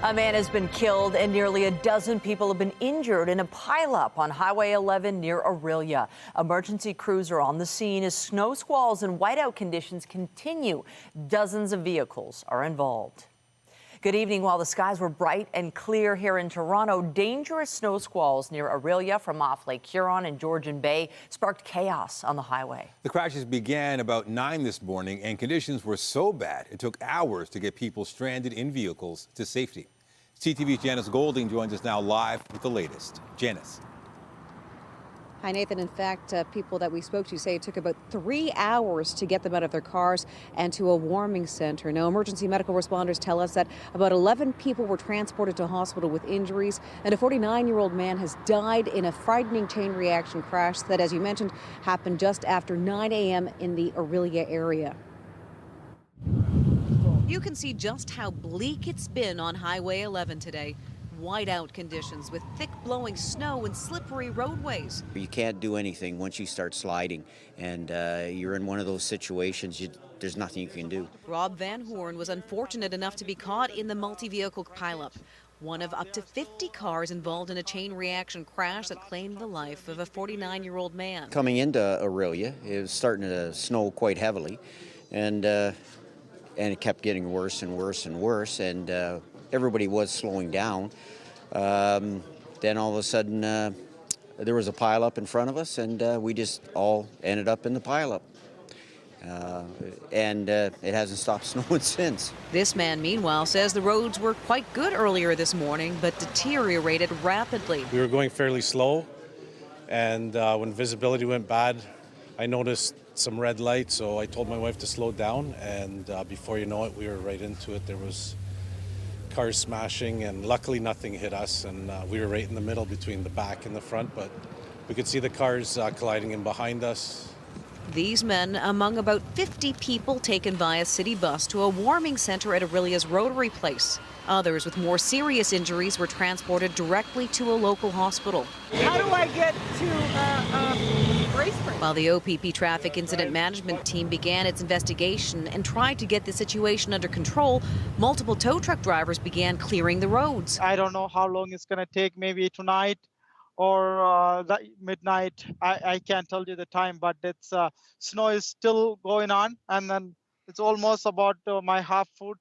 A man has been killed and nearly a dozen people have been injured in a pileup on Highway 11 near Orillia. Emergency crews are on the scene as snow squalls and whiteout conditions continue. Dozens of vehicles are involved. Good evening. While the skies were bright and clear here in Toronto, dangerous snow squalls near Orillia from off Lake Huron and Georgian Bay sparked chaos on the highway. The crashes began about 9 this morning, and conditions were so bad it took hours to get people stranded in vehicles to safety. CTV's Janice Golding joins us now live with the latest. Janice. Hi, Nathan. In fact, people that we spoke to say it took about 3 hours to get them out of their cars and to a warming center. Now, emergency medical responders tell us that about 11 people were transported to hospital with injuries, and a 49-year-old man has died in a frightening chain reaction crash that, as you mentioned, happened just after 9 a.m. in the Orillia area. You can see just how bleak it's been on Highway 11 today. Whiteout conditions with thick blowing snow and slippery roadways. You can't do anything once you start sliding, and you're in one of those situations, there's nothing you can do. Rob Van Hoorn was unfortunate enough to be caught in the multi-vehicle pileup, one of up to 50 cars involved in a chain reaction crash that claimed the life of a 49-year-old man. Coming into Orillia, it was starting to snow quite heavily, and it kept getting worse and worse and worse, and everybody was slowing down. Then all of a sudden, there was a pileup in front of us, and we just all ended up in the pileup. And it hasn't stopped snowing since. This man, meanwhile, says the roads were quite good earlier this morning, but deteriorated rapidly. We were going fairly slow, and when visibility went bad, I noticed some red lights, so I told my wife to slow down, and before you know it, we were right into it. There was cars smashing, and luckily nothing hit us, and we were right in the middle between the back and the front, but we could see the cars colliding in behind us. These men among about 50 people taken by a city bus to a warming center at Orillia's Rotary Place. Others with more serious injuries were transported directly to a local hospital. How do I get to Bracebridge? While the OPP Traffic Incident Management Team began its investigation and tried to get the situation under control, multiple tow truck drivers began clearing the roads. I don't know how long it's going to take, maybe tonight or midnight. I can't tell you the time, but it's snow is still going on, and then it's almost about my half foot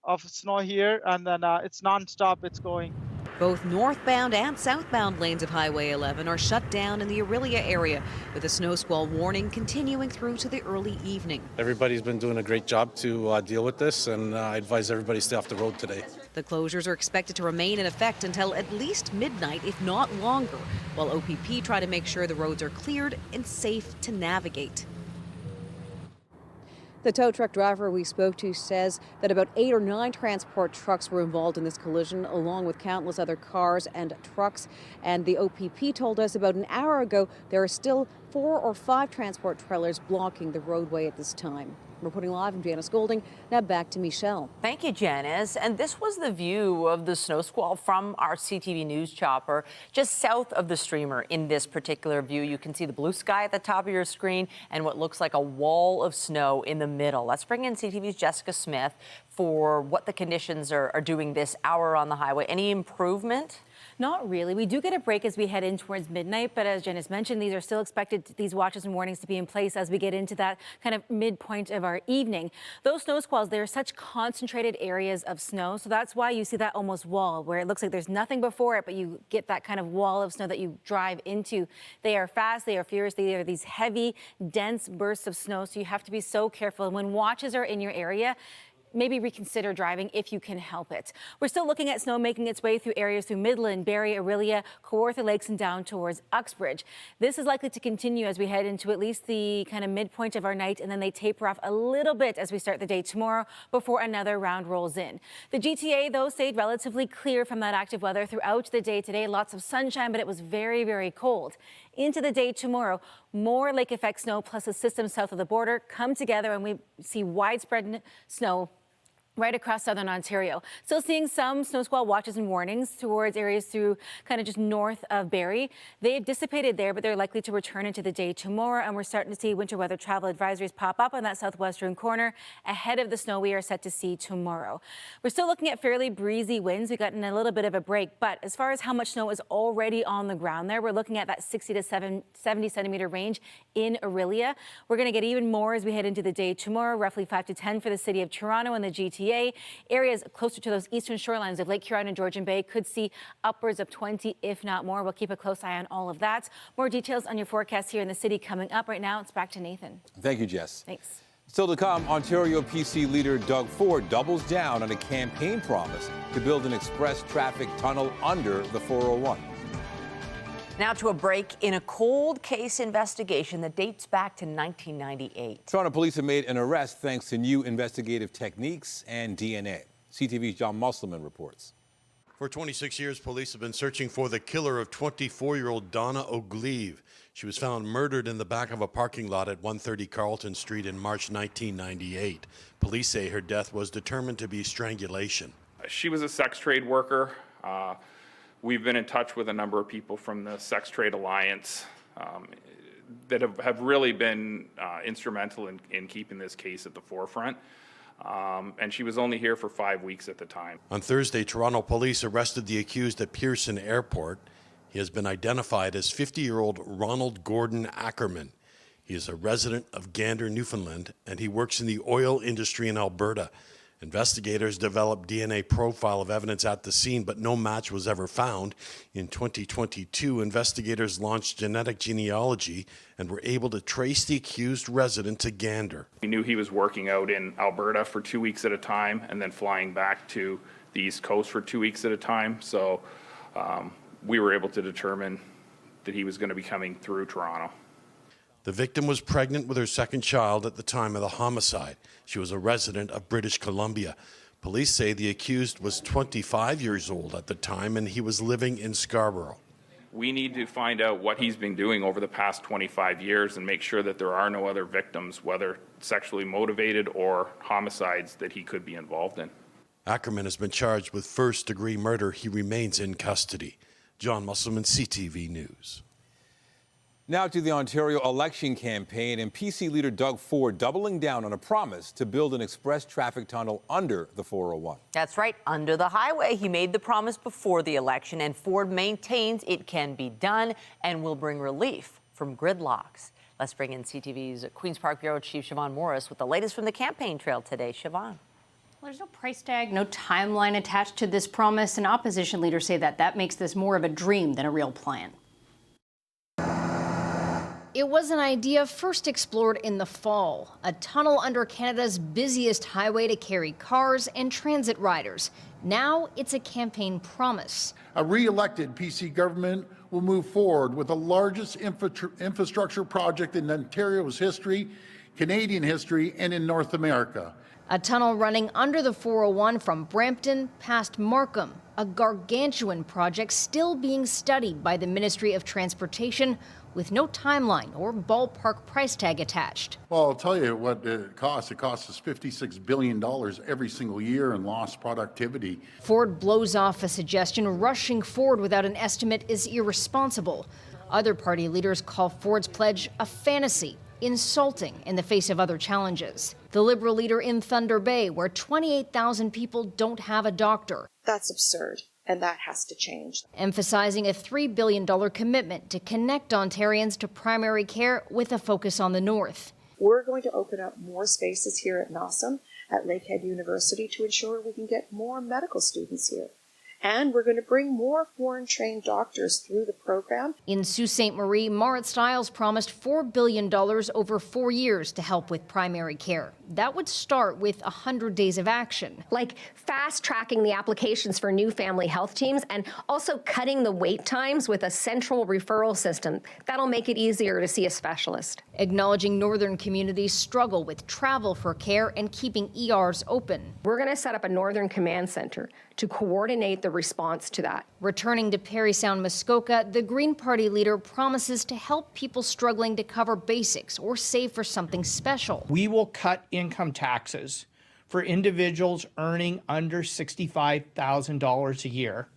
of snow here, and then it's non-stop, it's going. Both northbound and southbound lanes of Highway 11 are shut down in the Orillia area, with a snow squall warning continuing through to the early evening. Everybody's been doing a great job to deal with this, and I advise everybody to stay off the road today. The closures are expected to remain in effect until at least midnight, if not longer, while OPP try to make sure the roads are cleared and safe to navigate. The tow truck driver we spoke to says that about 8 or 9 transport trucks were involved in this collision, along with countless other cars and trucks. And the OPP told us about an hour ago there are still 4 or 5 transport trailers blocking the roadway at this time. Reporting live, I'm Janice Golding. Now back to Michelle. Thank you, Janice. And this was the view of the snow squall from our CTV News chopper just south of the streamer. In this particular view, you can see the blue sky at the top of your screen and what looks like a wall of snow in the middle. Let's bring in CTV's Jessica Smith for what the conditions are doing this hour on the highway. Any improvement? Not really. We do get a break as we head in towards midnight, but as Janice mentioned, these are still expected, these watches and warnings, to be in place as we get into that kind of midpoint of our evening. Those snow squalls, they're such concentrated areas of snow, so that's why you see that almost wall where it looks like there's nothing before it, but you get that kind of wall of snow that you drive into. They are fast, they are furious, they are these heavy, dense bursts of snow, so you have to be so careful. And when watches are in your area, maybe reconsider driving if you can help it. We're still looking at snow making its way through areas through Midland, Barrie, Orillia, Kawartha Lakes and down towards Uxbridge. This is likely to continue as we head into at least the kind of midpoint of our night, and then they taper off a little bit as we start the day tomorrow before another round rolls in. The GTA, though, stayed relatively clear from that active weather throughout the day today. Lots of sunshine, but it was very, very cold. Into the day tomorrow, more lake effect snow plus a system south of the border come together, and we see widespread snow right across southern Ontario. Still seeing some snow squall watches and warnings towards areas through kind of just north of Barrie. They've dissipated there, but they're likely to return into the day tomorrow. And we're starting to see winter weather travel advisories pop up on that southwestern corner ahead of the snow we are set to see tomorrow. We're still looking at fairly breezy winds. We've gotten a little bit of a break, but as far as how much snow is already on the ground there, we're looking at that 60 to 70 centimeter range in Orillia. We're going to get even more as we head into the day tomorrow, roughly 5 to 10 for the city of Toronto and the GTA. Areas closer to those eastern shorelines of Lake Huron and Georgian Bay could see upwards of 20, if not more. We'll keep a close eye on all of that. More details on your forecast here in the city coming up. Right now, it's back to Nathan. Thank you, Jess. Thanks. Still to come, Ontario PC leader Doug Ford doubles down on a campaign promise to build an express traffic tunnel under the 401. Now to a break in a cold case investigation that dates back to 1998. Toronto police have made an arrest thanks to new investigative techniques and DNA. CTV's John Musselman reports. For 26 years, police have been searching for the killer of 24-year-old Donna O'Gleave. She was found murdered in the back of a parking lot at 130 Carlton Street in March 1998. Police say her death was determined to be strangulation. She was a sex trade worker. We've been in touch with a number of people from the Sex Trade Alliance that have really been instrumental in keeping this case at the forefront. And she was only here for 5 weeks at the time. On Thursday, Toronto police arrested the accused at Pearson Airport. He has been identified as 50-year-old Ronald Gordon Ackerman. He is a resident of Gander, Newfoundland, and he works in the oil industry in Alberta. Investigators developed DNA profile of evidence at the scene, but no match was ever found. In 2022, investigators launched genetic genealogy and were able to trace the accused resident to Gander. We knew he was working out in Alberta for 2 weeks at a time and then flying back to the East Coast for 2 weeks at a time. So we were able to determine that he was going to be coming through Toronto. The victim was pregnant with her second child at the time of the homicide. She was a resident of British Columbia. Police say the accused was 25 years old at the time and he was living in Scarborough. We need to find out what he's been doing over the past 25 years and make sure that there are no other victims, whether sexually motivated or homicides, that he could be involved in. Ackerman has been charged with first-degree murder. He remains in custody. John Musselman, CTV News. Now to the Ontario election campaign and PC leader Doug Ford doubling down on a promise to build an express traffic tunnel under the 401. That's right, under the highway. He made the promise before the election, and Ford maintains it can be done and will bring relief from gridlocks. Let's bring in CTV's Queen's Park Bureau Chief Siobhan Morris with the latest from the campaign trail today. Siobhan. Well, there's no price tag, no timeline attached to this promise, and opposition leaders say that makes this more of a dream than a real plan. It was an idea first explored in the fall, a tunnel under Canada's busiest highway to carry cars and transit riders. Now it's a campaign promise. A re-elected PC government will move forward with the largest infrastructure project in Ontario's history, Canadian history, and in North America. A tunnel running under the 401 from Brampton past Markham, a gargantuan project still being studied by the Ministry of Transportation, with no timeline or ballpark price tag attached. Well, I'll tell you what it costs. It costs us $56 billion every single year in lost productivity. Ford blows off a suggestion. Rushing forward without an estimate is irresponsible. Other party leaders call Ford's pledge a fantasy, insulting in the face of other challenges. The Liberal leader in Thunder Bay, where 28,000 people don't have a doctor. That's absurd. And that has to change. Emphasizing a $3 billion commitment to connect Ontarians to primary care with a focus on the north. We're going to open up more spaces here at NOSM, at Lakehead University, to ensure we can get more medical students here. And we're going to bring more foreign-trained doctors through the program. In Sault Ste. Marie, Marit Stiles promised $4 billion over 4 years to help with primary care. That would start with 100 days of action. Like fast-tracking the applications for new family health teams and also cutting the wait times with a central referral system. That'll make it easier to see a specialist. Acknowledging northern communities struggle with travel for care and keeping ERs open. We're going to set up a northern command center to coordinate the response to that. Returning to Parry Sound, Muskoka, the Green Party leader promises to help people struggling to cover basics or save for something special. We will cut income taxes for individuals earning under $65,000 a year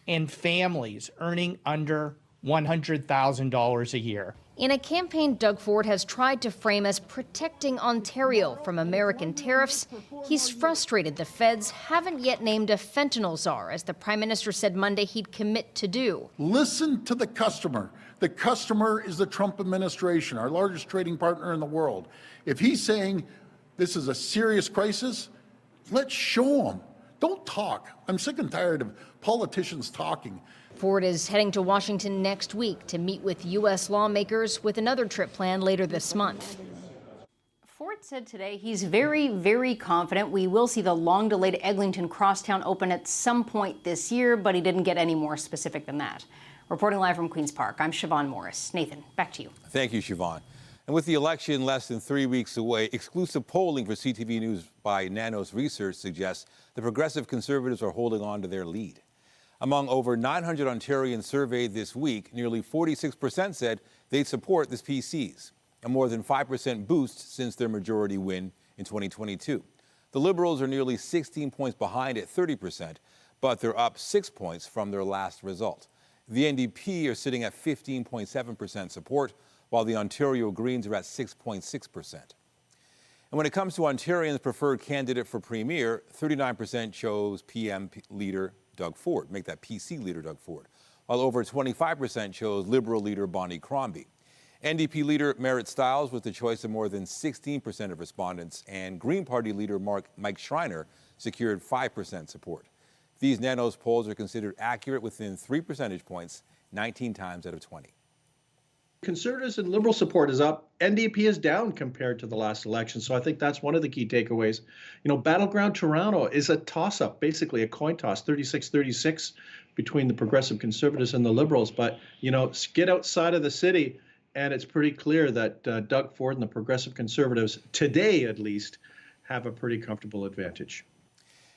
and families earning under $100,000 a year. In a campaign Doug Ford has tried to frame as protecting Ontario from American tariffs, he's frustrated the feds haven't yet named a fentanyl czar, as the Prime Minister said Monday he'd commit to do. Listen to the customer. The customer is the Trump administration, our largest trading partner in the world. If he's saying this is a serious crisis, let's show him. Don't talk. I'm sick and tired of politicians talking. Ford is heading to Washington next week to meet with U.S. lawmakers with another trip planned later this month. Ford said today he's very, very confident we will see the long-delayed Eglinton Crosstown open at some point this year, but he didn't get any more specific than that. Reporting live from Queen's Park, I'm Siobhan Morris. Nathan, back to you. Thank you, Siobhan. And with the election less than 3 weeks away, exclusive polling for CTV News by Nanos Research suggests the Progressive Conservatives are holding on to their lead. Among over 900 Ontarians surveyed this week, nearly 46% said they'd support the PCs, a more than 5% boost since their majority win in 2022. The Liberals are nearly 16 points behind at 30%, but they're up 6 points from their last result. The NDP are sitting at 15.7% support, while the Ontario Greens are at 6.6%. And when it comes to Ontarians' preferred candidate for Premier, 39% chose PM leader Doug Ford, make that PC leader Doug Ford, while over 25% chose Liberal leader Bonnie Crombie. NDP leader Merritt Stiles was the choice of more than 16% of respondents, and Green Party leader Mike Schreiner secured 5% support. These Nanos polls are considered accurate within 3 percentage points, 19 times out of 20. Conservatives and Liberal support is up. NDP is down compared to the last election. So I think that's one of the key takeaways. You know, Battleground Toronto is a toss-up, basically a coin toss, 36-36 between the Progressive Conservatives and the Liberals. But, you know, get outside of the city, and it's pretty clear that Doug Ford and the Progressive Conservatives, today at least, have a pretty comfortable advantage.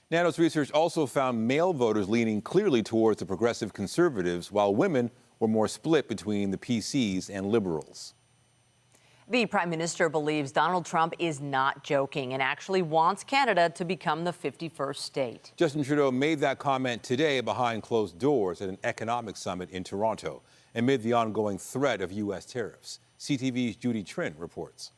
Nanos research also found male voters leaning clearly towards the Progressive Conservatives, while women were more split between the PCs and Liberals. The Prime Minister believes Donald Trump is not joking and actually wants Canada to become the 51st state. Justin Trudeau made that comment today behind closed doors at an economic summit in Toronto amid the ongoing threat of U.S. tariffs. CTV's Judy Trin reports.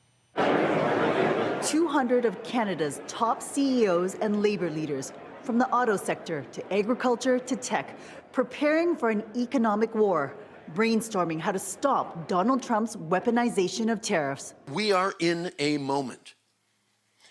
200 of Canada's top CEOs and labor leaders, from the auto sector to agriculture to tech, preparing for an economic war, brainstorming how to stop Donald Trump's weaponization of tariffs. We are in a moment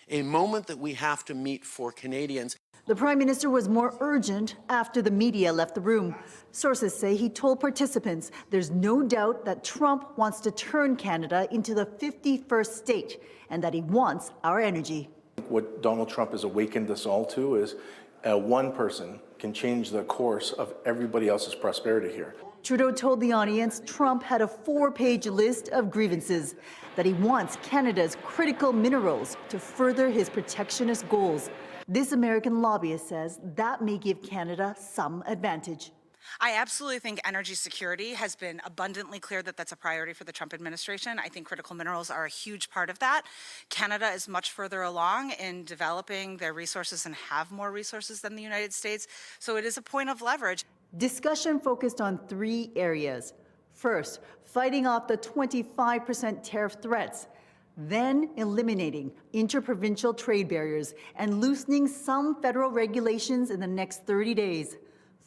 that we have to meet for Canadians. The Prime Minister was more urgent after the media left the room. Sources say he told participants there's no doubt that Trump wants to turn Canada into the 51st state and that he wants our energy. What Donald Trump has awakened us all to is one person can change the course of everybody else's prosperity here. Trudeau told the audience Trump had a 4-page list of grievances, that he wants Canada's critical minerals to further his protectionist goals. This American lobbyist says that may give Canada some advantage. I absolutely think energy security has been abundantly clear that that's a priority for the Trump administration. I think critical minerals are a huge part of that. Canada is much further along in developing their resources and have more resources than the United States, so it is a point of leverage. Discussion focused on 3 areas. First, fighting off the 25% tariff threats. Then eliminating interprovincial trade barriers and loosening some federal regulations in the next 30 days.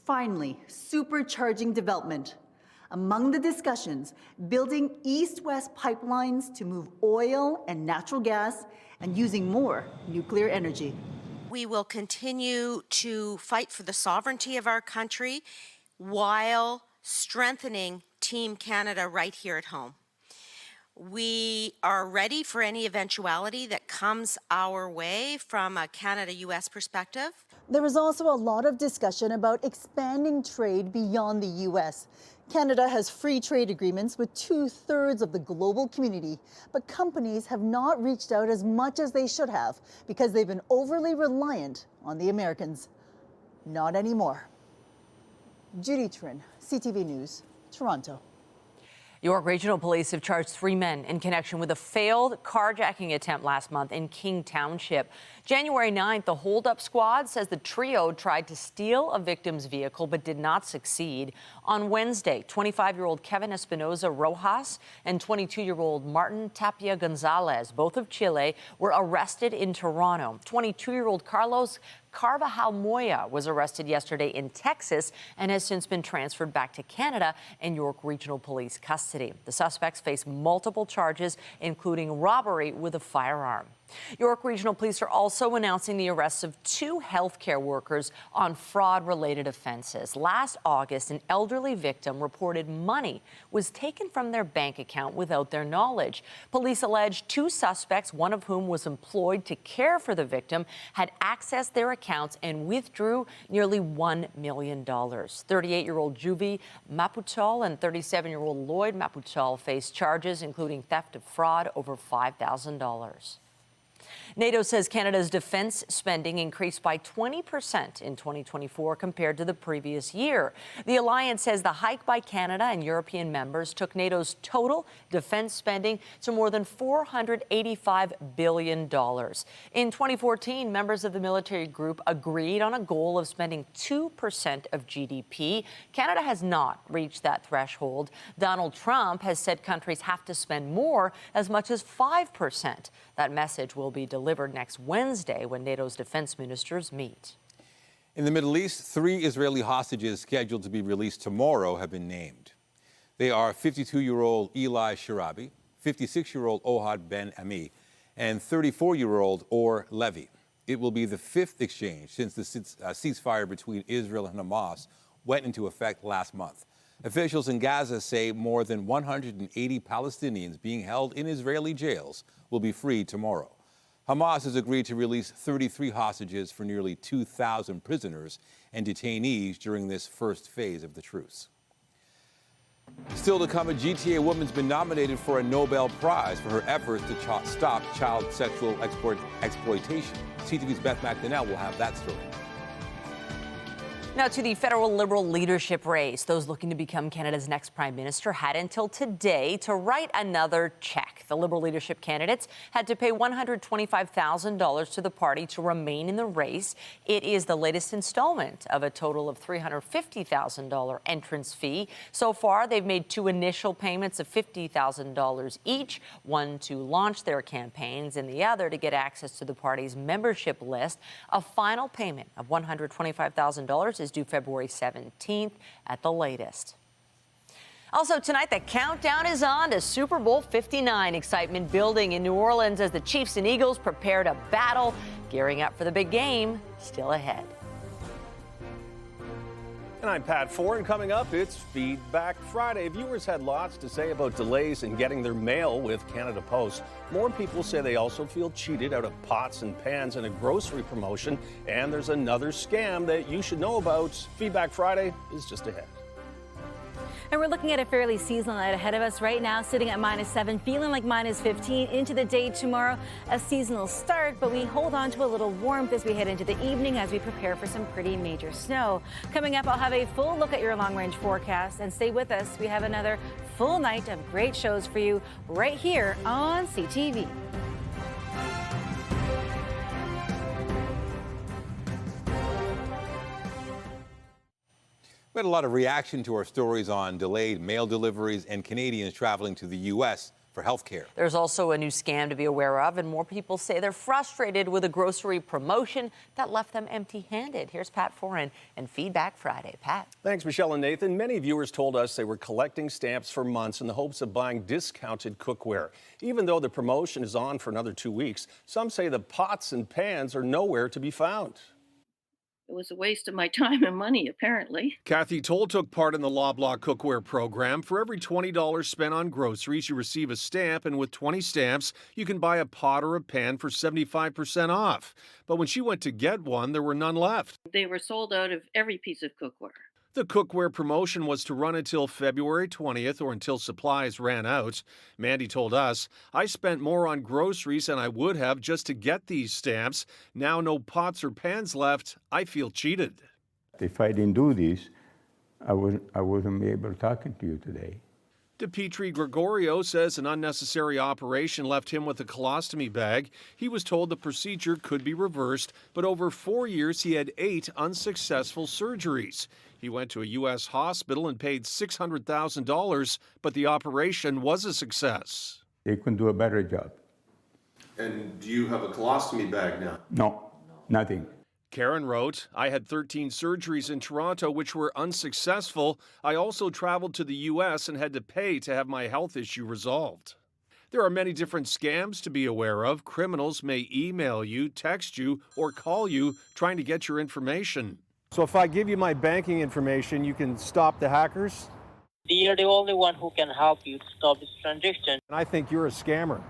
Finally, supercharging development. Among the discussions, building east-west pipelines to move oil and natural gas and using more nuclear energy. We will continue to fight for the sovereignty of our country while strengthening Team Canada right here at home. We are ready for any eventuality that comes our way from a Canada-US perspective. There was also a lot of discussion about expanding trade beyond the U.S. Canada has free trade agreements with 2/3 of the global community, but companies have not reached out as much as they should have because they've been overly reliant on the Americans. Not anymore. Judy Trin, CTV News, Toronto. York Regional Police have charged 3 men in connection with a failed carjacking attempt last month in King Township. January 9th, the holdup squad says the trio tried to steal a victim's vehicle but did not succeed. On Wednesday, 25-year-old Kevin Espinoza Rojas and 22-year-old Martin Tapia Gonzalez, both of Chile, were arrested in Toronto. 22-year-old Carlos Carvajal Moya was arrested yesterday in Texas and has since been transferred back to Canada in York Regional Police custody. The suspects face multiple charges, including robbery with a firearm. York Regional Police are also announcing the arrests of 2 healthcare workers on fraud-related offenses. Last August, an elderly victim reported money was taken from their bank account without their knowledge. Police allege 2 suspects, one of whom was employed to care for the victim, had accessed their accounts and withdrew nearly $1 million. 38-year-old Juvi Mapuchal and 37-year-old Lloyd Mapuchal face charges including theft of fraud over $5,000. NATO says Canada's defense spending increased by 20% in 2024 compared to the previous year. The alliance says the hike by Canada and European members took NATO's total defense spending to more than $485 billion. In 2014, members of the military group agreed on a goal of spending 2% of GDP. Canada has not reached that threshold. Donald Trump has said countries have to spend more, as much as 5%. That message will be delivered next Wednesday when NATO's defense ministers meet. In the Middle East, 3 Israeli hostages scheduled to be released tomorrow have been named. They are 52-year-old Eli Shirabi, 56-year-old Ohad Ben Ami, and 34-year-old Or Levy. It will be the 5th exchange since the ceasefire between Israel and Hamas went into effect last month. Officials in Gaza say more than 180 Palestinians being held in Israeli jails will be freed tomorrow. Hamas has agreed to release 33 hostages for nearly 2,000 prisoners and detainees during this first phase of the truce. Still to come, a GTA woman's been nominated for a Nobel Prize for her efforts to stop child sexual exploitation. CTV's Beth McDonnell will have that story. Now to the federal Liberal leadership race. Those looking to become Canada's next Prime Minister had until today to write another check. The Liberal leadership candidates had to pay $125,000 to the party to remain in the race. It is the latest installment of a total of $350,000 entrance fee. So far, they've made 2 initial payments of $50,000 each, one to launch their campaigns and the other to get access to the party's membership list. A final payment of $125,000 is due February 17th at the latest. Also tonight, the countdown is on to Super Bowl 59. Excitement building in New Orleans as the Chiefs and Eagles prepare to battle, gearing up for the big game still ahead. And I'm Pat Ford, and coming up, it's Feedback Friday. Viewers had lots to say about delays in getting their mail with Canada Post. More people say they also feel cheated out of pots and pans in a grocery promotion. And there's another scam that you should know about. Feedback Friday is just ahead. And we're looking at a fairly seasonal night ahead of us right now, sitting at -7, feeling like -15 into the day tomorrow. A seasonal start, but we hold on to a little warmth as we head into the evening as we prepare for some pretty major snow. Coming up, I'll have a full look at your long-range forecast, and stay with us. We have another full night of great shows for you right here on CTV. We had a lot of reaction to our stories on delayed mail deliveries and Canadians traveling to the U.S. for health care. There's also a new scam to be aware of, and more people say they're frustrated with a grocery promotion that left them empty-handed. Here's Pat Foran and Feedback Friday. Pat. Thanks, Michelle and Nathan. Many viewers told us they were collecting stamps for months in the hopes of buying discounted cookware. Even though the promotion is on for another 2 weeks, some say the pots and pans are nowhere to be found. It was a waste of my time and money, apparently. Kathy Toll took part in the Loblaw cookware program. For every $20 spent on groceries, you receive a stamp, and with 20 stamps, you can buy a pot or a pan for 75% off. But when she went to get one, there were none left. They were sold out of every piece of cookware. The cookware promotion was to run until February 20th or until supplies ran out. Mandy told us, I spent more on groceries than I would have just to get these stamps. Now no pots or pans left. I feel cheated. If I didn't do this, I wouldn't be able to talk to you today. DePietri Gregorio says an unnecessary operation left him with a colostomy bag. He was told the procedure could be reversed, but over 4 years he had 8 unsuccessful surgeries. He went to a U.S. hospital and paid $600,000, but the operation was a success. They can do a better job. And do you have a colostomy bag now? No, nothing. Karen wrote, I had 13 surgeries in Toronto which were unsuccessful. I also traveled to the U.S. and had to pay to have my health issue resolved. There are many different scams to be aware of. Criminals may email you, text you, or call you trying to get your information. So if I give you my banking information, you can stop the hackers? You're the only one who can help you stop this transaction. And I think you're a scammer.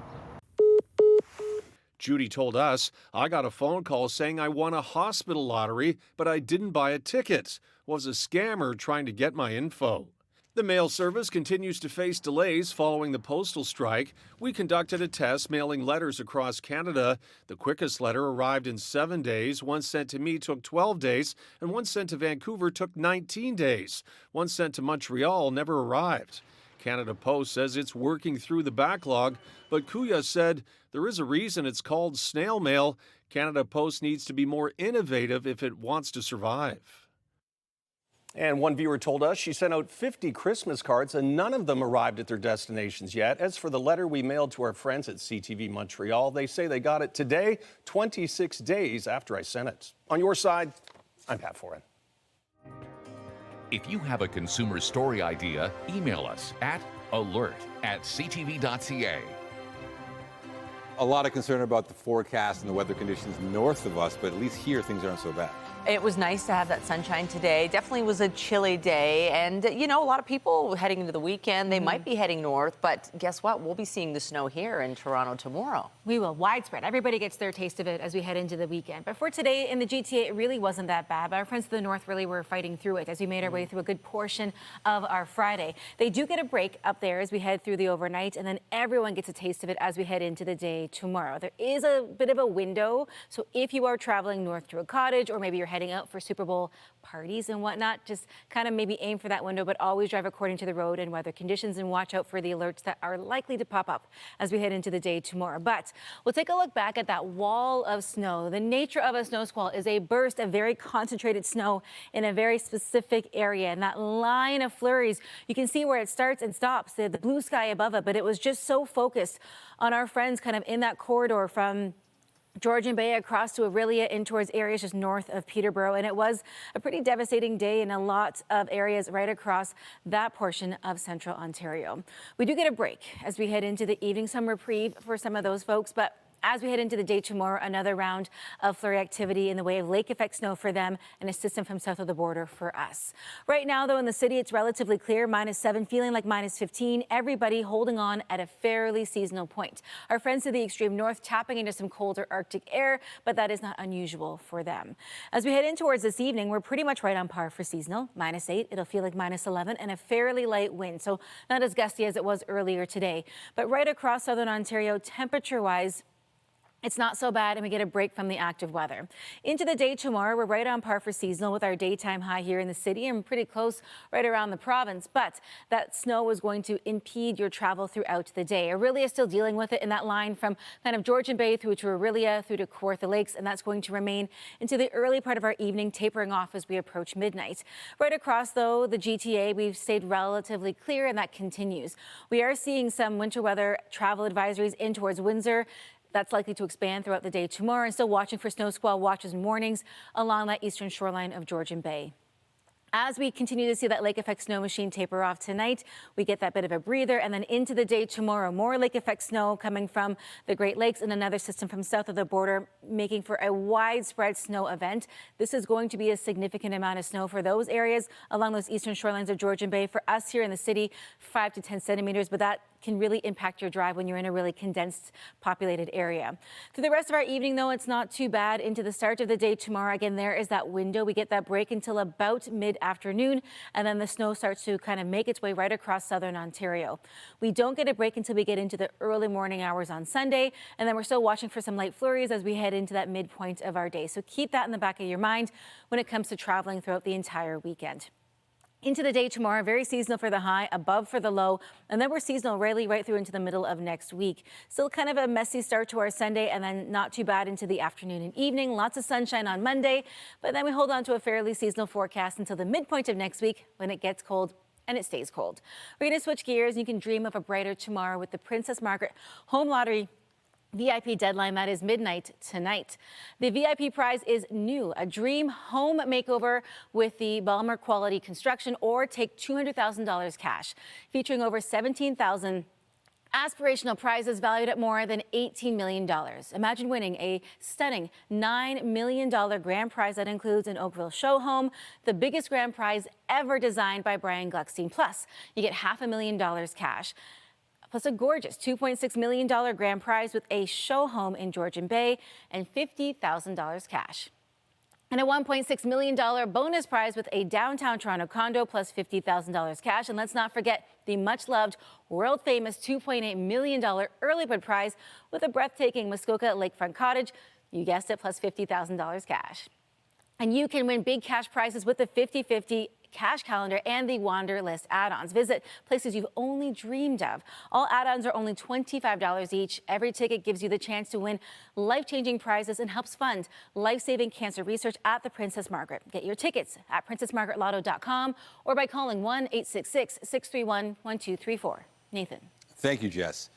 Judy told us, I got a phone call saying I won a hospital lottery, but I didn't buy a ticket. Was a scammer trying to get my info. The mail service continues to face delays following the postal strike. We conducted a test mailing letters across Canada. The quickest letter arrived in 7 days. One sent to me took 12 days, and one sent to Vancouver took 19 days. One sent to Montreal never arrived. Canada Post says it's working through the backlog, but Kuya said there is a reason it's called snail mail. Canada Post needs to be more innovative if it wants to survive. And one viewer told us she sent out 50 Christmas cards and none of them arrived at their destinations yet. As for the letter we mailed to our friends at CTV Montreal, they say they got it today, 26 days after I sent it. On your side, I'm Pat Foran. If you have a consumer story idea, email us at alert@ctv.ca. A lot of concern about the forecast and the weather conditions north of us, but at least here things aren't so bad. It was nice to have that sunshine today. Definitely was a chilly day. And, you know, a lot of people heading into the weekend, they might be heading north. But guess what? We'll be seeing the snow here in Toronto tomorrow. We will. Widespread. Everybody gets their taste of it as we head into the weekend. But for today in the GTA, it really wasn't that bad. But our friends to the north really were fighting through it as we made our way through a good portion of our Friday. They do get a break up there as we head through the overnight. And then everyone gets a taste of it as we head into the day tomorrow. There is a bit of a window. So if you are traveling north to a cottage or maybe you're heading out for Super Bowl parties and whatnot, just kind of maybe aim for that window, but always drive according to the road and weather conditions and watch out for the alerts that are likely to pop up as we head into the day tomorrow. But we'll take a look back at that wall of snow. The nature of a snow squall is a burst of very concentrated snow in a very specific area. And that line of flurries, you can see where it starts and stops, the blue sky above it, but it was just so focused on our friends kind of in that corridor from Georgian Bay across to Orillia in towards areas just north of Peterborough. And it was a pretty devastating day in a lot of areas right across that portion of central Ontario. We do get a break as we head into the evening, some reprieve for some of those folks, but as we head into the day tomorrow, another round of flurry activity in the way of lake effect snow for them and a system from south of the border for us. Right now, though, in the city, it's relatively clear, -7, feeling like -15. Everybody holding on at a fairly seasonal point. Our friends to the extreme north tapping into some colder Arctic air, but that is not unusual for them. As we head in towards this evening, we're pretty much right on par for seasonal. -8, it'll feel like -11 and a fairly light wind. So not as gusty as it was earlier today, but right across southern Ontario, temperature-wise, it's not so bad, and we get a break from the active weather. Into the day tomorrow, we're right on par for seasonal with our daytime high here in the city and pretty close right around the province. But that snow is going to impede your travel throughout the day. Orillia is still dealing with it in that line from kind of Georgian Bay through to Orillia, through to Kawartha Lakes, and that's going to remain into the early part of our evening, tapering off as we approach midnight. Right across, though, the GTA, we've stayed relatively clear, and that continues. We are seeing some winter weather travel advisories in towards Windsor. That's likely to expand throughout the day tomorrow, and still watching for snow squall watches and warnings along that eastern shoreline of Georgian Bay. As we continue to see that lake effect snow machine taper off tonight, we get that bit of a breather, and then into the day tomorrow, more lake effect snow coming from the Great Lakes and another system from south of the border, making for a widespread snow event. This is going to be a significant amount of snow for those areas along those eastern shorelines of Georgian Bay. For us here in the city, 5 to 10 centimeters, but that can really impact your drive when you're in a really condensed, populated area. Through the rest of our evening, though, it's not too bad. Into the start of the day tomorrow, again, there is that window. We get that break until about mid-afternoon, and then the snow starts to kind of make its way right across southern Ontario. We don't get a break until we get into the early morning hours on Sunday, and then we're still watching for some light flurries as we head into that midpoint of our day. So keep that in the back of your mind when it comes to traveling throughout the entire weekend. Into the day tomorrow, very seasonal for the high, above for the low, and then we're seasonal really right through into the middle of next week. Still kind of a messy start to our Sunday, and then not too bad into the afternoon and evening. Lots of sunshine on Monday, but then we hold on to a fairly seasonal forecast until the midpoint of next week when it gets cold and it stays cold. We're going to switch gears, and you can dream of a brighter tomorrow with the Princess Margaret Home Lottery VIP deadline. That is midnight tonight. The VIP prize is new, a dream home makeover with the Balmer quality construction, or take $200,000 cash, featuring over 17,000 aspirational prizes valued at more than $18 million. Imagine winning a stunning $9 million grand prize that includes an Oakville show home, the biggest grand prize ever designed by Brian Gluckstein. Plus, you get $500,000 cash, plus a gorgeous $2.6 million grand prize with a show home in Georgian Bay and $50,000 cash. And a $1.6 million bonus prize with a downtown Toronto condo plus $50,000 cash. And let's not forget the much-loved, world-famous $2.8 million early bird prize with a breathtaking Muskoka lakefront cottage. You guessed it, plus $50,000 cash. And you can win big cash prizes with the 50/50 cash calendar and the Wanderlist add-ons. Visit places you've only dreamed of. All add-ons are only $25 each. Every ticket gives you the chance to win life-changing prizes and helps fund life-saving cancer research at the Princess Margaret. Get your tickets at princessmargaretlotto.com or by calling 1-866-631-1234. Nathan. Thank you, Jess.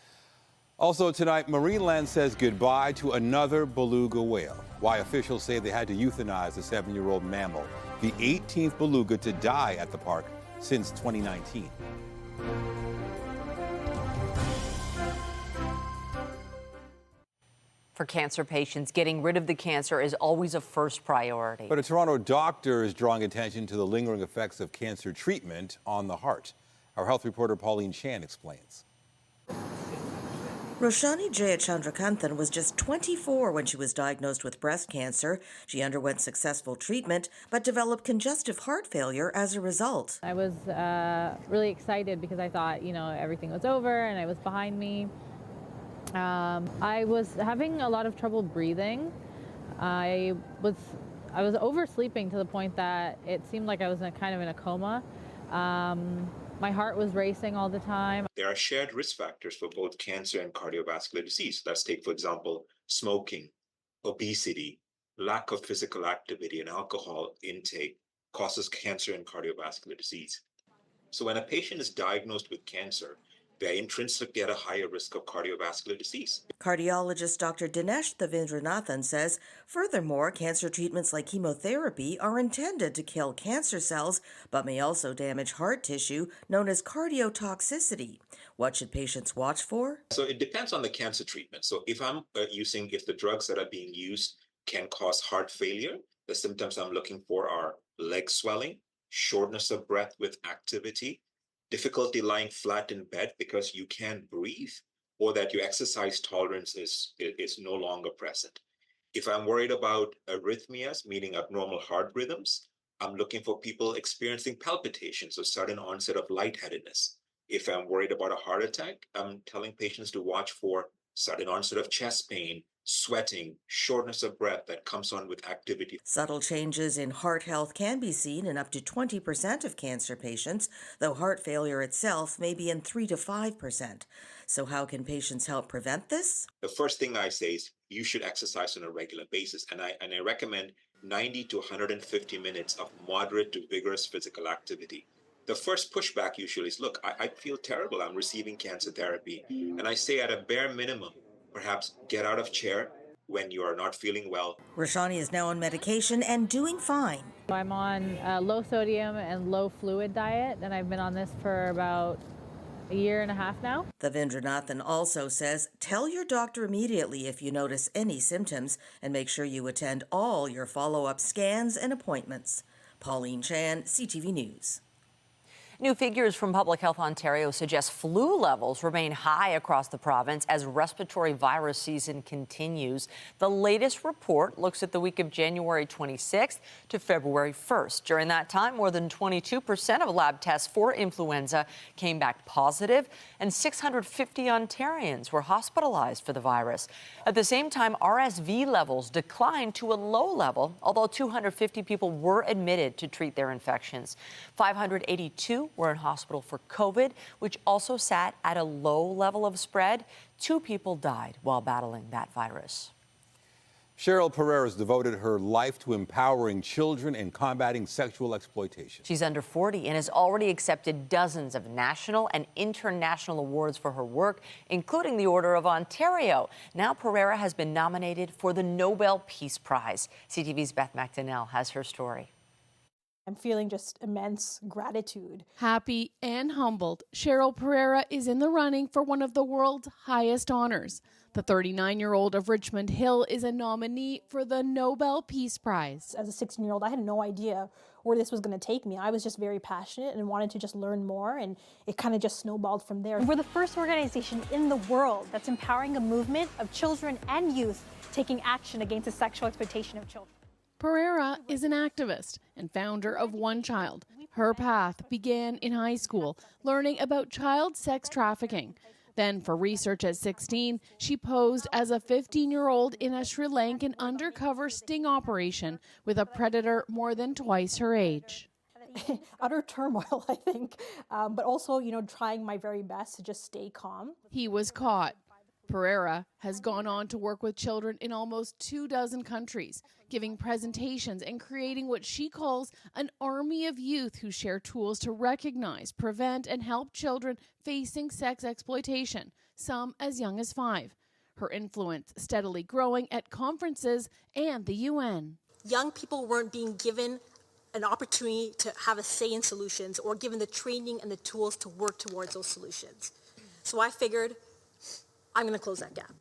Also tonight, MarineLand says goodbye to another beluga whale. Why officials say they had to euthanize the 7-year-old mammal, the 18th beluga to die at the park since 2019. For cancer patients, getting rid of the cancer is always a first priority. But a Toronto doctor is drawing attention to the lingering effects of cancer treatment on the heart. Our health reporter Pauline Chan explains. Roshani Jayachandrakanthan was just 24 when she was diagnosed with breast cancer. She underwent successful treatment, but developed congestive heart failure as a result. I was really excited because I thought, everything was over and it was behind me. I was having a lot of trouble breathing. I was oversleeping to the point that it seemed like I was kind of in a coma. My heart was racing all the time. There are shared risk factors for both cancer and cardiovascular disease. Let's take, for example, smoking, obesity, lack of physical activity, and alcohol intake causes cancer and cardiovascular disease. So when a patient is diagnosed with cancer, they're intrinsically at a higher risk of cardiovascular disease. Cardiologist Dr. Dinesh Thevindranathan says, furthermore, cancer treatments like chemotherapy are intended to kill cancer cells, but may also damage heart tissue, known as cardiotoxicity. What should patients watch for? So it depends on the cancer treatment. So if the drugs that are being used can cause heart failure, the symptoms I'm looking for are leg swelling, shortness of breath with activity, difficulty lying flat in bed because you can't breathe, or that your exercise tolerance is no longer present. If I'm worried about arrhythmias, meaning abnormal heart rhythms, I'm looking for people experiencing palpitations or sudden onset of lightheadedness. If I'm worried about a heart attack, I'm telling patients to watch for sudden onset of chest pain, sweating, shortness of breath that comes on with activity. Subtle changes in heart health can be seen in up to 20% of cancer patients, though heart failure itself may be in 3 to 5%. So how can patients help prevent this? The first thing I say is you should exercise on a regular basis, and I recommend 90 to 150 minutes of moderate to vigorous physical activity. The first pushback usually is, look, I feel terrible, I'm receiving cancer therapy. And I say at a bare minimum, perhaps get out of chair when you are not feeling well. Roshani is now on medication and doing fine. I'm on a low sodium and low fluid diet, and I've been on this for about a year and a half now. Thevindranathan also says, tell your doctor immediately if you notice any symptoms and make sure you attend all your follow-up scans and appointments. Pauline Chan, CTV News. New figures from Public Health Ontario suggest flu levels remain high across the province as respiratory virus season continues. The latest report looks at the week of January 26th to February 1st. During that time, more than 22% of lab tests for influenza came back positive, and 650 Ontarians were hospitalized for the virus. At the same time, RSV levels declined to a low level, although 250 people were admitted to treat their infections. 582 were in hospital for COVID, which also sat at a low level of spread. 2 people died while battling that virus. Cheryl Pereira has devoted her life to empowering children and combating sexual exploitation. She's under 40 and has already accepted dozens of national and international awards for her work, including the Order of Ontario. Now Pereira has been nominated for the Nobel Peace Prize. CTV's Beth McDonnell has her story. I'm feeling just immense gratitude. Happy and humbled, Cheryl Pereira is in the running for one of the world's highest honors. The 39-year-old of Richmond Hill is a nominee for the Nobel Peace Prize. As a 16-year-old, I had no idea where this was going to take me. I was just very passionate and wanted to just learn more, and it kind of just snowballed from there. We're the first organization in the world that's empowering a movement of children and youth taking action against the sexual exploitation of children. Pereira is an activist and founder of One Child. Her path began in high school, learning about child sex trafficking. Then, for research at 16, she posed as a 15-year-old in a Sri Lankan undercover sting operation with a predator more than twice her age. Utter turmoil, I think, but also, trying my very best to just stay calm. He was caught. Pereira has gone on to work with children in almost 24 countries, giving presentations and creating what she calls an army of youth who share tools to recognize, prevent, and help children facing sex exploitation, some as young as 5. Her influence steadily growing at conferences and the UN. Young people weren't being given an opportunity to have a say in solutions or given the training and the tools to work towards those solutions. So I figured, I'm going to close that gap.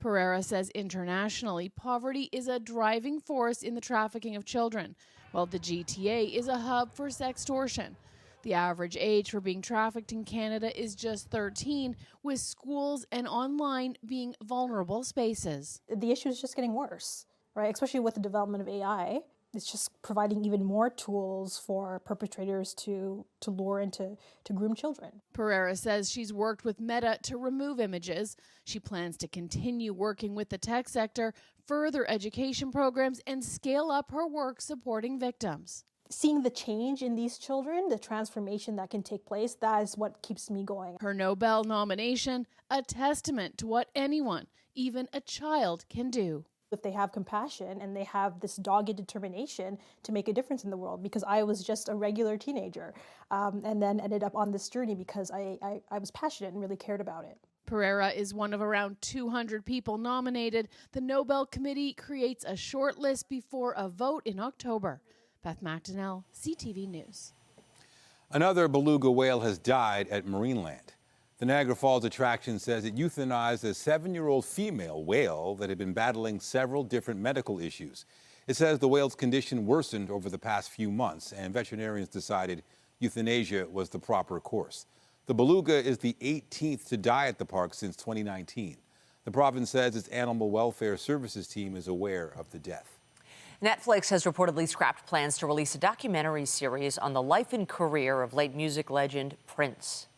Pereira says internationally, poverty is a driving force in the trafficking of children, while the GTA is a hub for sextortion. The average age for being trafficked in Canada is just 13, with schools and online being vulnerable spaces. The issue is just getting worse, right? Especially with the development of AI. It's just providing even more tools for perpetrators to lure and to groom children. Pereira says she's worked with Meta to remove images. She plans to continue working with the tech sector, further education programs, and scale up her work supporting victims. Seeing the change in these children, the transformation that can take place, that is what keeps me going. Her Nobel nomination, a testament to what anyone, even a child, can do. If they have compassion and they have this dogged determination to make a difference in the world, because I was just a regular teenager and then ended up on this journey because I was passionate and really cared about it. Pereira is one of around 200 people nominated. The Nobel Committee creates a short list before a vote in October. Beth McDonnell, CTV News. Another beluga whale has died at MarineLand. The Niagara Falls attraction says it euthanized a 7-year-old female whale that had been battling several different medical issues. It says the whale's condition worsened over the past few months, and veterinarians decided euthanasia was the proper course. The beluga is the 18th to die at the park since 2019. The province says its animal welfare services team is aware of the death. Netflix has reportedly scrapped plans to release a documentary series on the life and career of late music legend Prince.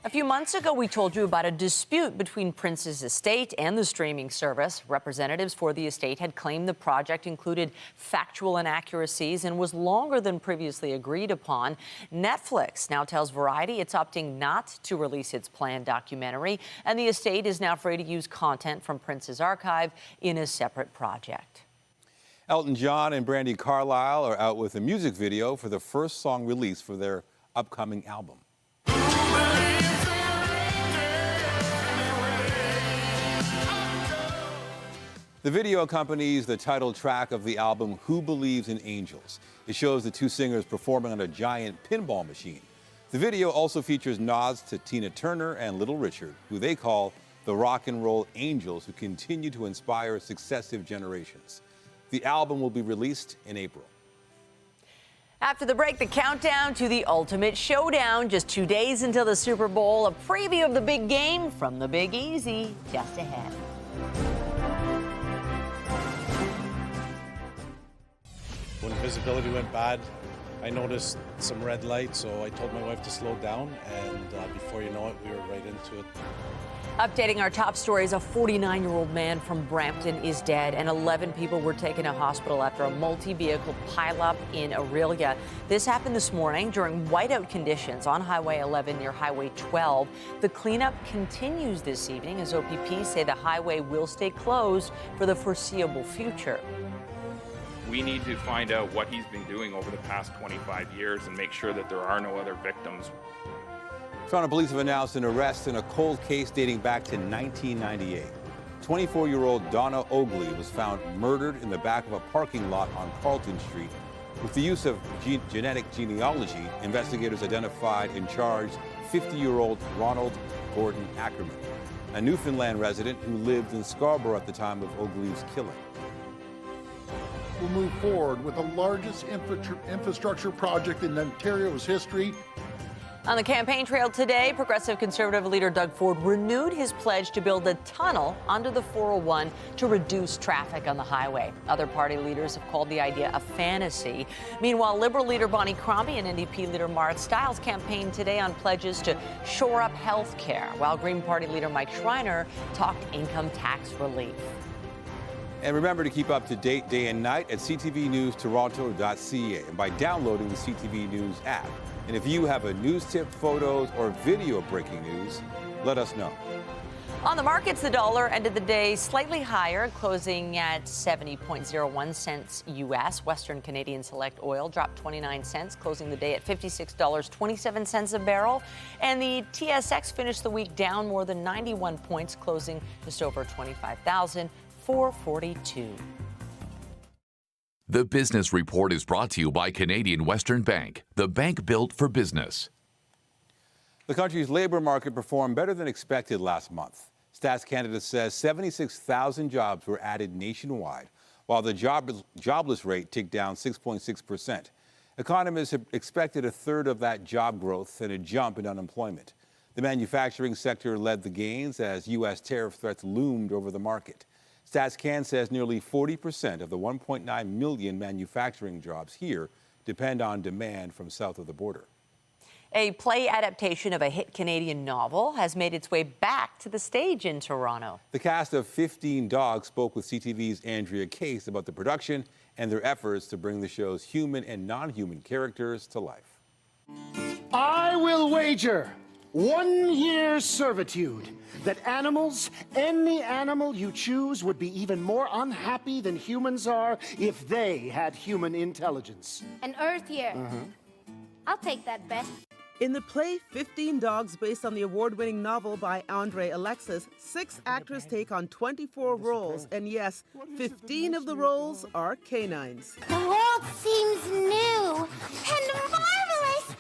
A few months ago, we told you about a dispute between Prince's estate and the streaming service. Representatives for the estate had claimed the project included factual inaccuracies and was longer than previously agreed upon. Netflix now tells Variety it's opting not to release its planned documentary, and the estate is now free to use content from Prince's archive in a separate project. Elton John and Brandi Carlile are out with a music video for the first song released for their upcoming album. The video accompanies the title track of the album, Who Believes in Angels. It shows the two singers performing on a giant pinball machine. The video also features nods to Tina Turner and Little Richard, who they call the rock and roll angels who continue to inspire successive generations. The album will be released in April. After the break, the countdown to the ultimate showdown. Just 2 days until the Super Bowl. A preview of the big game from the Big Easy just ahead. When visibility went bad, I noticed some red lights, so I told my wife to slow down, and before you know it, we were right into it. Updating our top stories, a 49-year-old man from Brampton is dead, and 11 people were taken to hospital after a multi-vehicle pileup in Orillia. This happened this morning during whiteout conditions on Highway 11 near Highway 12. The cleanup continues this evening as OPP say the highway will stay closed for the foreseeable future. We need to find out what he's been doing over the past 25 years and make sure that there are no other victims. Toronto police have announced an arrest in a cold case dating back to 1998. 24-year-old Donna Oakley was found murdered in the back of a parking lot on Carlton Street. With the use of genetic genealogy, investigators identified and charged 50-year-old Ronald Gordon Ackerman, a Newfoundland resident who lived in Scarborough at the time of Oakley's killing. We'll move forward with the largest infrastructure project in Ontario's history. On the campaign trail today, Progressive Conservative leader Doug Ford renewed his pledge to build a tunnel under the 401 to reduce traffic on the highway. Other party leaders have called the idea a fantasy. Meanwhile, Liberal leader Bonnie Crombie and NDP leader Marit Stiles campaigned today on pledges to shore up health care, while Green Party leader Mike Schreiner talked income tax relief. And remember to keep up to date day and night at ctvnewstoronto.ca and by downloading the CTV News app. And if you have a news tip, photos, or video of breaking news, let us know. On the markets, the dollar ended the day slightly higher, closing at 70.01 cents U.S. Western Canadian Select Oil dropped 29 cents, closing the day at $56.27 a barrel. And the TSX finished the week down more than 91 points, closing just over 25,442. The Business Report is brought to you by Canadian Western Bank, the bank built for business. The country's labor market performed better than expected last month. Stats Canada says 76,000 jobs were added nationwide, while the jobless rate ticked down 6.6%. Economists have expected a third of that job growth and a jump in unemployment. The manufacturing sector led the gains as U.S. tariff threats loomed over the market. StatsCan says nearly 40% of the 1.9 million manufacturing jobs here depend on demand from south of the border. A play adaptation of a hit Canadian novel has made its way back to the stage in Toronto. The cast of 15 Dogs spoke with CTV's Andrea Case about the production and their efforts to bring the show's human and non-human characters to life. I will wager 1 year's servitude that animals, any animal you choose, would be even more unhappy than humans are if they had human intelligence. An Earth year. I'll take that bet. In the play 15 Dogs, based on the award-winning novel by Andre Alexis, 6 actors take on 24 roles, and yes, 15 of the roles are canines. The world seems new and marvelous.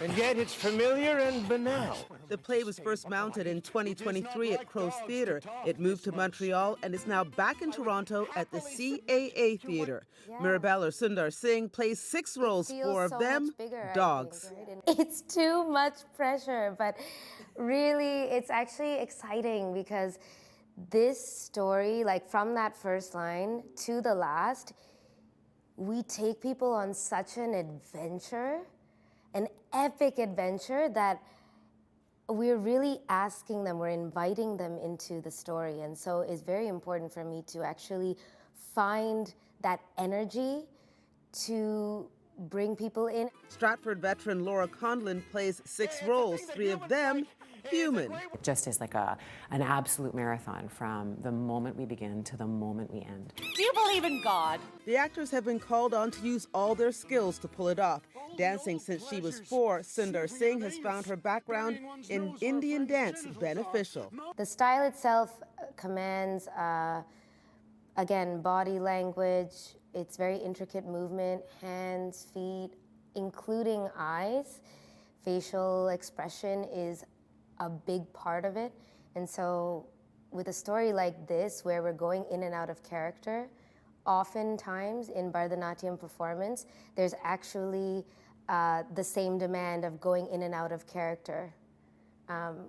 And yet it's familiar and banal. The play was first mounted in 2023 at Crow's Theatre. It moved to Montreal and is now back in Toronto at the CAA Theatre. Mirabella Sundar Singh plays 6 roles, 4 of them dogs. It's too much pressure, but really it's actually exciting because this story, like from that first line to the last, we take people on such an adventure, an epic adventure that we're really asking them, we're inviting them into the story. And so it's very important for me to actually find that energy to bring people in. Stratford veteran Laura Conlon plays 6 roles, 3 of them human. It just is like an absolute marathon from the moment we begin to the moment we end. Do you believe in God? The actors have been called on to use all their skills to pull it off. Dancing since she was 4, Sundar Singh has found her background in Indian dance beneficial. The style itself commands, again, body language. It's very intricate movement, hands, feet, including eyes. Facial expression is a big part of it. And so with a story like this, where we're going in and out of character, oftentimes in Bharatanatyam performance, there's actually the same demand of going in and out of character.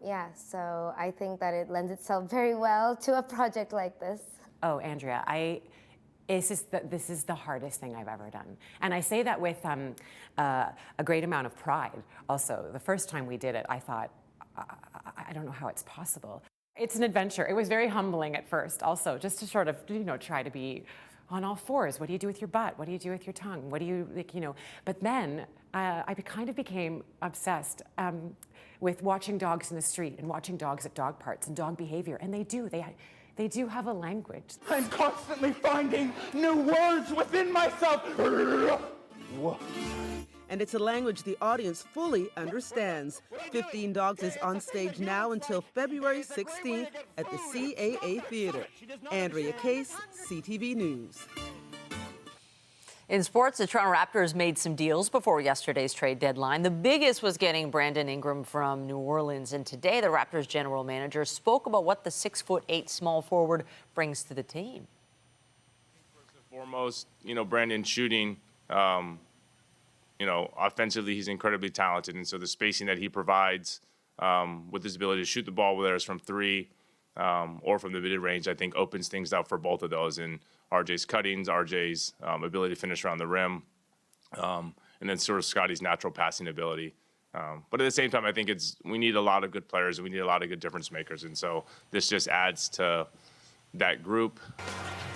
Yeah, so I think that it lends itself very well to a project like this. Oh, Andrea, this is the hardest thing I've ever done. And I say that with a great amount of pride. Also, the first time we did it, I thought, I don't know how it's possible. It's an adventure. It was very humbling at first, also, just to sort of, try to be on all fours. What do you do with your butt? What do you do with your tongue? What do you, But then I kind of became obsessed with watching dogs in the street and watching dogs at dog parks and dog behavior. And they do have a language. I'm constantly finding new words within myself. And it's a language the audience fully understands. 15 Dogs is on stage now until February 16th at the CAA Theatre. Andrea Case, CTV News. In sports, the Toronto Raptors made some deals before yesterday's trade deadline. The biggest was getting Brandon Ingram from New Orleans. And today, the Raptors general manager spoke about what the 6'8" small forward brings to the team. First and foremost, Brandon shooting, offensively, he's incredibly talented. And so the spacing that he provides with his ability to shoot the ball, whether it's from three or from the mid-range, I think opens things up for both of those. And RJ's cuttings, RJ's ability to finish around the rim, and then sort of Scotty's natural passing ability. But at the same time, I think we need a lot of good players and we need a lot of good difference makers. And so this just adds to that group.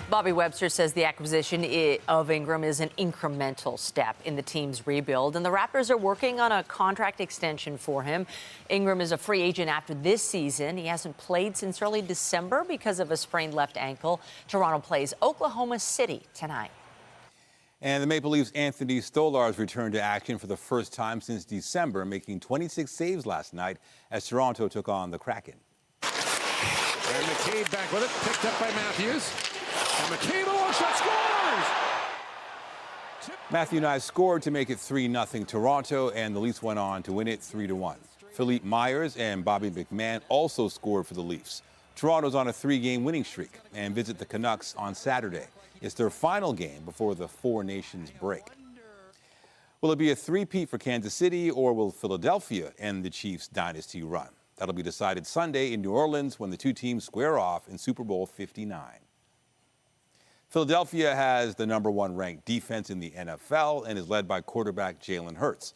Bobby Webster says the acquisition of Ingram is an incremental step in the team's rebuild, and the Raptors are working on a contract extension for him. Ingram is a free agent after this season. He hasn't played since early December because of a sprained left ankle. Toronto plays Oklahoma City tonight. And the Maple Leafs' Anthony Stolarz returned to action for the first time since December, making 26 saves last night as Toronto took on the Kraken. And McCabe back with it, picked up by Matthews. And McCabe, a long shot, scores! Matthew Nye scored to make it 3-0 Toronto, and the Leafs went on to win it 3-1. Philippe Myers and Bobby McMahon also scored for the Leafs. Toronto's on a 3-game winning streak and visit the Canucks on Saturday. It's their final game before the Four Nations break. Will it be a three-peat for Kansas City, or will Philadelphia end the Chiefs' dynasty run? That'll be decided Sunday in New Orleans when the two teams square off in Super Bowl 59. Philadelphia has the #1 ranked defense in the NFL and is led by quarterback Jalen Hurts.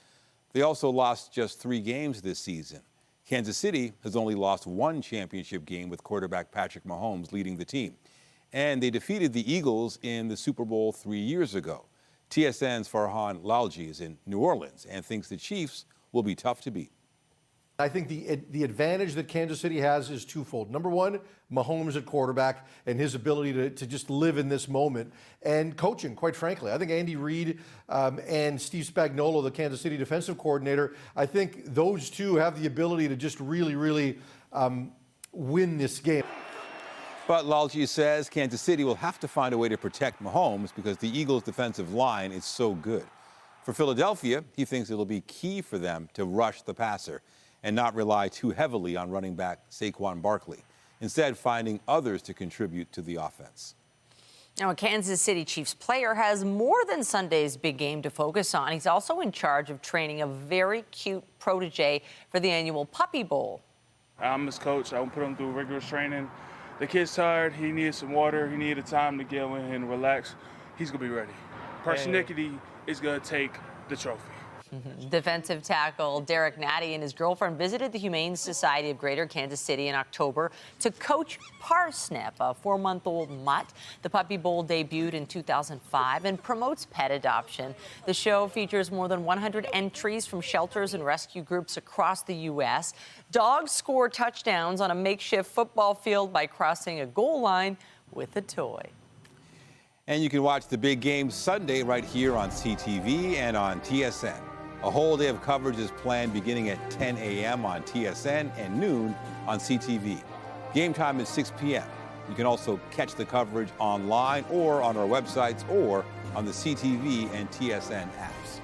They also lost just 3 games this season. Kansas City has only lost 1 championship game with quarterback Patrick Mahomes leading the team. And they defeated the Eagles in the Super Bowl 3 years ago. TSN's Farhan Lalji is in New Orleans and thinks the Chiefs will be tough to beat. I think the advantage that Kansas City has is twofold. Number one, Mahomes at quarterback and his ability to just live in this moment, and coaching, quite frankly. I think Andy Reid and Steve Spagnuolo, the Kansas City defensive coordinator, I think those two have the ability to just really win this game. But Lalji says Kansas City will have to find a way to protect Mahomes because the Eagles' defensive line is so good. For Philadelphia, he thinks it'll be key for them to rush the passer and not rely too heavily on running back Saquon Barkley, instead finding others to contribute to the offense. Now, a Kansas City Chiefs player has more than Sunday's big game to focus on. He's also in charge of training a very cute protege for the annual Puppy Bowl. I'm his coach. I put him through rigorous training. The kid's tired. He needs some water. He needed time to get in and relax. He's going to be ready. Persnickety is going to take the trophy. Defensive tackle Derek Natty and his girlfriend visited the Humane Society of Greater Kansas City in October to coach Parsnip, a 4-month-old mutt. The Puppy Bowl debuted in 2005 and promotes pet adoption. The show features more than 100 entries from shelters and rescue groups across the U.S. Dogs score touchdowns on a makeshift football field by crossing a goal line with a toy. And you can watch the big game Sunday right here on CTV and on TSN. A whole day of coverage is planned beginning at 10 a.m. on TSN and noon on CTV. Game time is 6 p.m. You can also catch the coverage online or on our websites or on the CTV and TSN apps.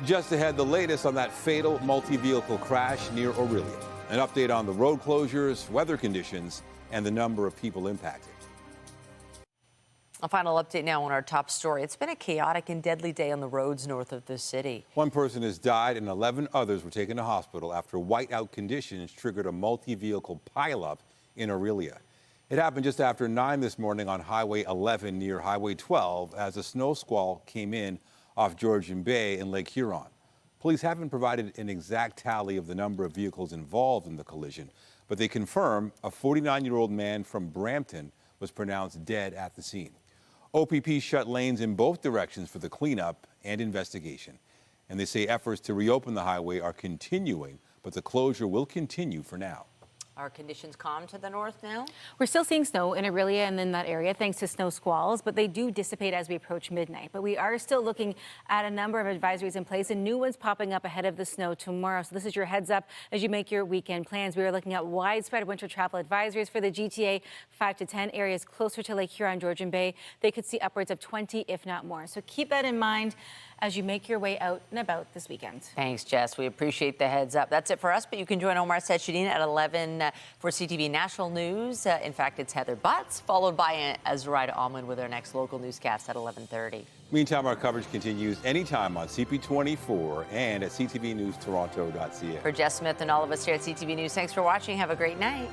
Just ahead, the latest on that fatal multi-vehicle crash near Orillia. An update on the road closures, weather conditions, and the number of people impacted. A final update now on our top story. It's been a chaotic and deadly day on the roads north of the city. One person has died and 11 others were taken to hospital after whiteout conditions triggered a multi-vehicle pileup in Orillia. It happened just after 9 this morning on Highway 11 near Highway 12 as a snow squall came in off Georgian Bay in Lake Huron. Police haven't provided an exact tally of the number of vehicles involved in the collision, but they confirm a 49-year-old man from Brampton was pronounced dead at the scene. OPP shut lanes in both directions for the cleanup and investigation. And they say efforts to reopen the highway are continuing, but the closure will continue for now. Are conditions calm to the north now? We're still seeing snow in Orillia and in that area thanks to snow squalls, but they do dissipate as we approach midnight. But we are still looking at a number of advisories in place and new ones popping up ahead of the snow tomorrow. So this is your heads up as you make your weekend plans. We are looking at widespread winter travel advisories for the GTA 5 to 10 areas closer to Lake Huron, Georgian Bay. They could see upwards of 20, if not more. So keep that in mind as you make your way out and about this weekend. Thanks, Jess. We appreciate the heads up. That's it for us, but you can join Omar Sechedin at 11 for CTV National News. In fact, it's Heather Butts, followed by Azraida Almond with our next local newscast at 11:30. Meantime, our coverage continues anytime on CP24 and at ctvnewstoronto.ca. For Jess Smith and all of us here at CTV News, thanks for watching. Have a great night.